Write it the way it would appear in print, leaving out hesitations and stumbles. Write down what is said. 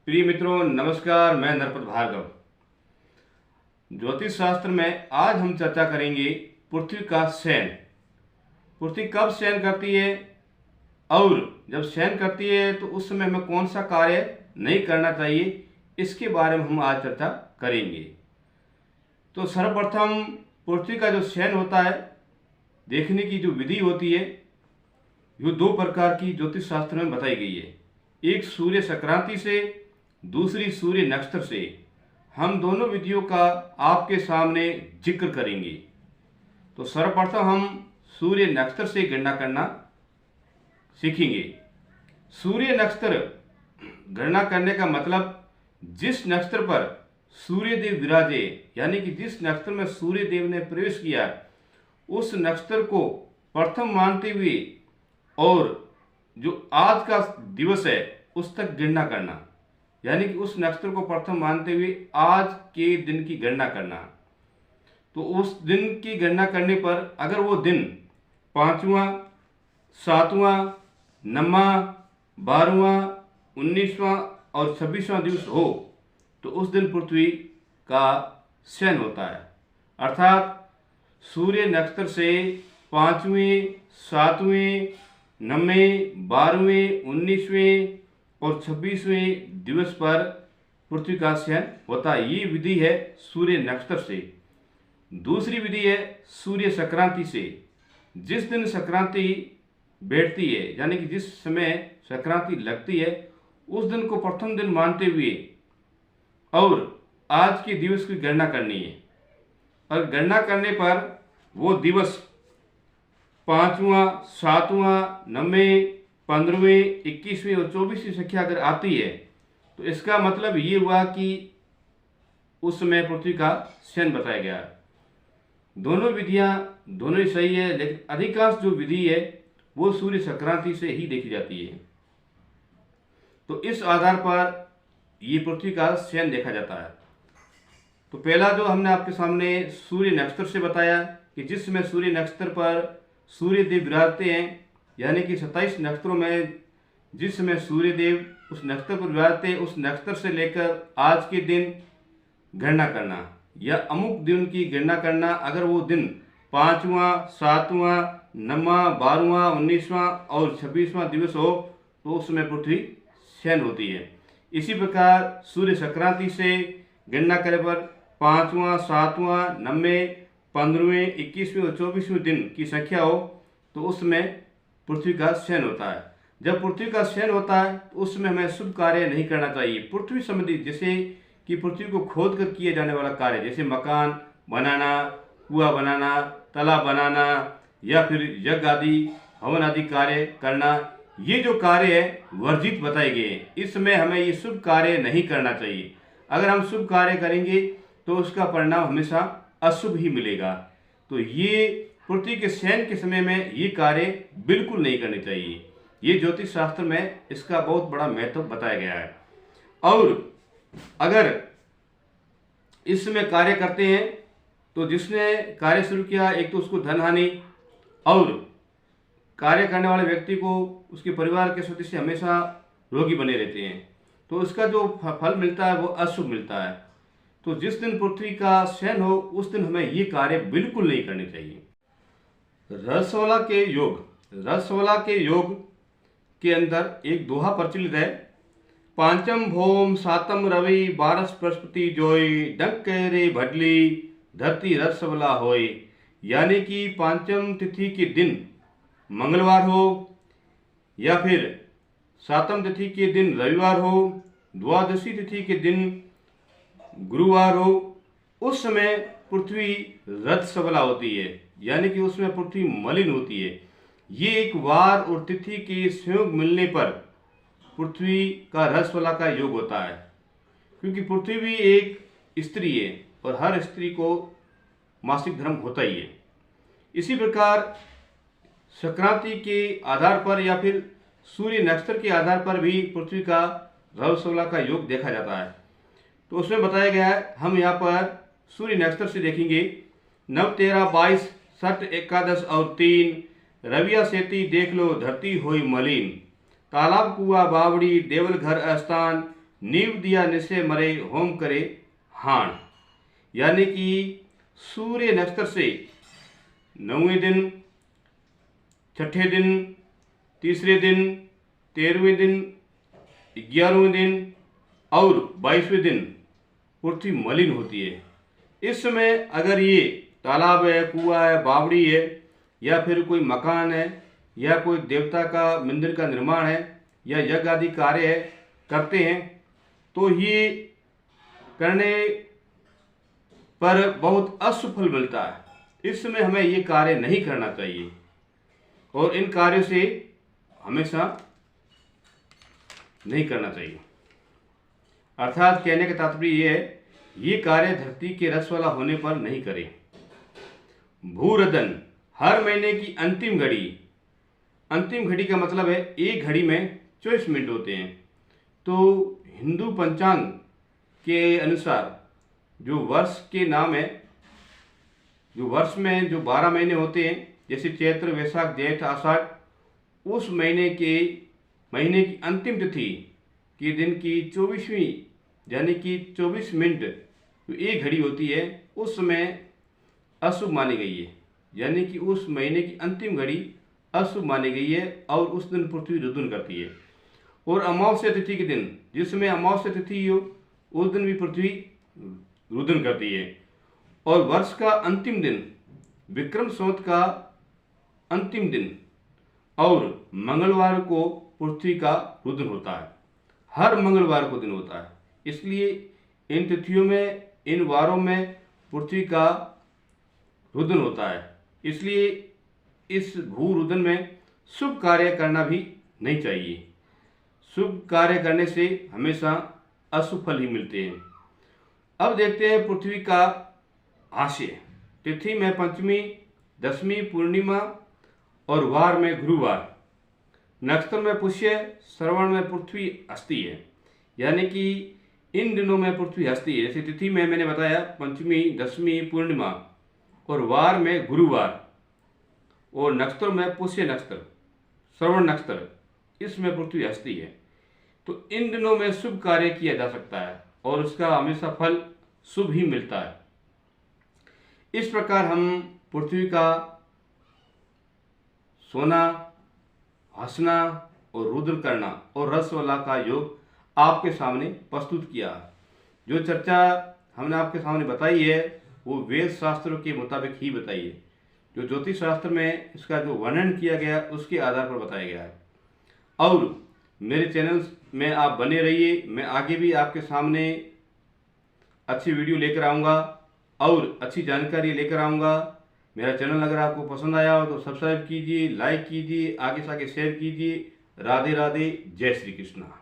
प्रिय मित्रों, नमस्कार। मैं नरपत भार्गव। ज्योतिष शास्त्र में आज हम चर्चा करेंगे पृथ्वी का शयन। पृथ्वी कब शयन करती है और जब शयन करती है तो उस समय हमें कौन सा कार्य नहीं करना चाहिए, इसके बारे में हम आज चर्चा करेंगे। तो सर्वप्रथम पृथ्वी का जो शयन होता है, देखने की जो विधि होती है, ये दो प्रकार की ज्योतिष शास्त्र में बताई गई है। एक सूर्य संक्रांति से, दूसरी सूर्य नक्षत्र से। हम दोनों विधियों का आपके सामने जिक्र करेंगे। तो सर्वप्रथम हम सूर्य नक्षत्र से गणना करना सीखेंगे। सूर्य नक्षत्र गणना करने का मतलब जिस नक्षत्र पर सूर्य देव विराजे, यानी कि जिस नक्षत्र में सूर्य देव ने प्रवेश किया, उस नक्षत्र को प्रथम मानते हुए और जो आज का दिवस है उस तक गणना करना, यानी कि उस नक्षत्र को प्रथम मानते हुए आज के दिन की गणना करना। तो उस दिन की गणना करने पर अगर वो दिन 5वां, 7वां, 9वां, 12वां, 19वां और 26वां दिवस हो तो उस दिन पृथ्वी का शयन होता है। अर्थात सूर्य नक्षत्र से 5वें, 7वें, 9वें, 12वें, 19वें और 26वें दिवस पर पृथ्वी का शयन होता है। ये विधि है सूर्य नक्षत्र से। दूसरी विधि है सूर्य संक्रांति से। जिस दिन संक्रांति बैठती है, यानी कि जिस समय संक्रांति लगती है, उस दिन को प्रथम दिन मानते हुए और आज के दिवस की गणना करनी है। और गणना करने पर वो दिवस 5वां, 7वां, 9वें, 15वें, 21वें और 24वीं संख्या अगर आती है तो इसका मतलब ये हुआ कि उस समय पृथ्वी का शयन बताया गया। दोनों विधियां दोनों ही सही है, लेकिन अधिकांश जो विधि है वो सूर्य संक्रांति से ही देखी जाती है। तो इस आधार पर ये पृथ्वी का शयन देखा जाता है। तो पहला जो हमने आपके सामने सूर्य नक्षत्र से बताया कि जिस समय सूर्य नक्षत्र पर सूर्य देव विराजते हैं, यानी कि 27 नक्षत्रों में जिस समय सूर्य देव उस नक्षत्र पर विराजते, उस नक्षत्र से लेकर आज के दिन गणना करना या अमुक दिन की गणना करना। अगर वो दिन 5वां, 7वां, 9वां, 12वां, 19वां और 26वां दिवस हो तो उस समय पृथ्वी शयन होती है। इसी प्रकार सूर्य संक्रांति से गणना करें पर 5वां, 7वां, 9वें, 15वें, 21वें और 24वें दिन की संख्या हो तो उस समय पृथ्वी का शयन होता है। जब पृथ्वी का शयन होता है तो उस समय हमें शुभ कार्य नहीं करना चाहिए। पृथ्वी संबंधी, जैसे कि पृथ्वी को खोद कर किए जाने वाला कार्य, जैसे मकान बनाना, कुआं बनाना, तालाब बनाना या फिर यज्ञ आदि, हवन आदि कार्य करना, ये जो कार्य है वर्जित बताए गए हैं। इस समय हमें ये शुभ कार्य नहीं करना चाहिए। अगर हम शुभ कार्य करेंगे तो उसका परिणाम हमेशा अशुभ ही मिलेगा। तो ये पृथ्वी के शयन के समय में ये कार्य बिल्कुल नहीं करने चाहिए। ये ज्योतिष शास्त्र में इसका बहुत बड़ा महत्व बताया गया है। और अगर इस समय कार्य करते हैं तो जिसने कार्य शुरू किया, एक तो उसको धन हानि, और कार्य करने वाले व्यक्ति को उसके परिवार के सदस्य हमेशा रोगी बने रहते हैं, तो उसका जो फल मिलता है वो अशुभ मिलता है। तो जिस दिन पृथ्वी का शयन हो उस दिन हमें ये कार्य बिल्कुल नहीं करने चाहिए। रसवला के योग के अंदर एक दोहा प्रचलित है, पांचम भौम सातम रवि बारस बृहस्पति जोई डंक रे भडली धरती रसवला होय। यानी कि पांचम तिथि के दिन मंगलवार हो या फिर सातम तिथि के दिन रविवार हो, द्वादशी तिथि के दिन गुरुवार हो, उस समय पृथ्वी रजस्वला होती है, यानी कि उसमें पृथ्वी मलिन होती है। ये एक वार और तिथि के संयोग मिलने पर पृथ्वी का रजस्वला का योग होता है, क्योंकि पृथ्वी भी एक स्त्री है और हर स्त्री को मासिक धर्म होता ही है। इसी प्रकार संक्रांति के आधार पर या फिर सूर्य नक्षत्र के आधार पर भी पृथ्वी का रजस्वला का योग देखा जाता है। तो उसमें बताया गया है, हम यहाँ पर सूर्य नक्षत्र से देखेंगे। 9, 13, 22, 6, 11 और 3 रविया सेती देख लो धरती होई मलिन, तालाब कुआ बावड़ी देवल घर स्थान नीव दिया निसे मरे होम करे हाण, यानी कि सूर्य नक्षत्र से 9वें दिन, छठे दिन, तीसरे दिन, 13वें दिन, 11वें दिन और 22वें दिन पृथ्वी मलिन होती है। इस समय अगर ये तालाब है, कुआं है, बावड़ी है, या फिर कोई मकान है, या कोई देवता का मंदिर का निर्माण है, या यज्ञ आदि कार्य है करते हैं, तो ये करने पर बहुत अशुभ फल मिलता है। इस समय हमें ये कार्य नहीं करना चाहिए और इन कार्यों से हमेशा नहीं करना चाहिए। अर्थात कहने का तात्पर्य ये है, ये कार्य धरती के रस वाला होने पर नहीं करें। भूरदन, हर महीने की अंतिम घड़ी। अंतिम घड़ी का मतलब है एक घड़ी में 24 मिनट होते हैं। तो हिंदू पंचांग के अनुसार जो वर्ष के नाम है, जो वर्ष में जो 12 महीने होते हैं, जैसे चैत्र, वैशाख, ज्येष्ठ, आषाढ़, उस महीने की अंतिम तिथि के दिन की 24वीं यानी कि 24 मिनट जो एक घड़ी होती है, उस समय अशुभ मानी गई है, यानी कि उस महीने की अंतिम घड़ी अशुभ मानी गई है और उस दिन पृथ्वी रुदन करती है। और अमावस्या तिथि के दिन, जिसमें अमावस्या तिथि हो, उस दिन भी पृथ्वी रुदन करती है। और वर्ष का अंतिम दिन, विक्रम संवत का अंतिम दिन और मंगलवार को पृथ्वी का रुदन होता है। हर मंगलवार को दिन होता है, इसलिए इन तिथियों में, इन वारों में पृथ्वी का रुदन होता है। इसलिए इस भू रुदन में शुभ कार्य करना भी नहीं चाहिए। शुभ कार्य करने से हमेशा अशुभ फल ही मिलते हैं। अब देखते हैं पृथ्वी का हास्य। तिथि में पंचमी, दशमी, पूर्णिमा और वार में गुरुवार। नक्षत्र में पुष्य, श्रवण में पृथ्वी हस्ती है, यानी कि इन दिनों में पृथ्वी हस्ती है। जैसे तिथि में मैंने बताया पंचमी, दशमी, पूर्णिमा और वार में गुरुवार, और नक्षत्र में पुष्य नक्षत्र, श्रवण नक्षत्र, इसमें पृथ्वी हस्ती है। तो इन दिनों में शुभ कार्य किया जा सकता है और उसका हमेशा फल शुभ ही मिलता है। इस प्रकार हम पृथ्वी का सोना, हंसना और रुद्र करना और रसवाला का योग आपके सामने प्रस्तुत किया। जो चर्चा हमने आपके सामने बताई है वो वेद शास्त्रों के मुताबिक ही बताई है। जो ज्योतिष शास्त्र में इसका जो वर्णन किया गया उसके आधार पर बताया गया है। और मेरे चैनल में आप बने रहिए, मैं आगे भी आपके सामने अच्छी वीडियो लेकर आऊँगा और अच्छी जानकारी लेकर आऊँगा। मेरा चैनल अगर आपको पसंद आया हो तो सब्सक्राइब कीजिए, लाइक कीजिए, आगे से आगे शेयर कीजिए। राधे राधे, जय श्री कृष्णा।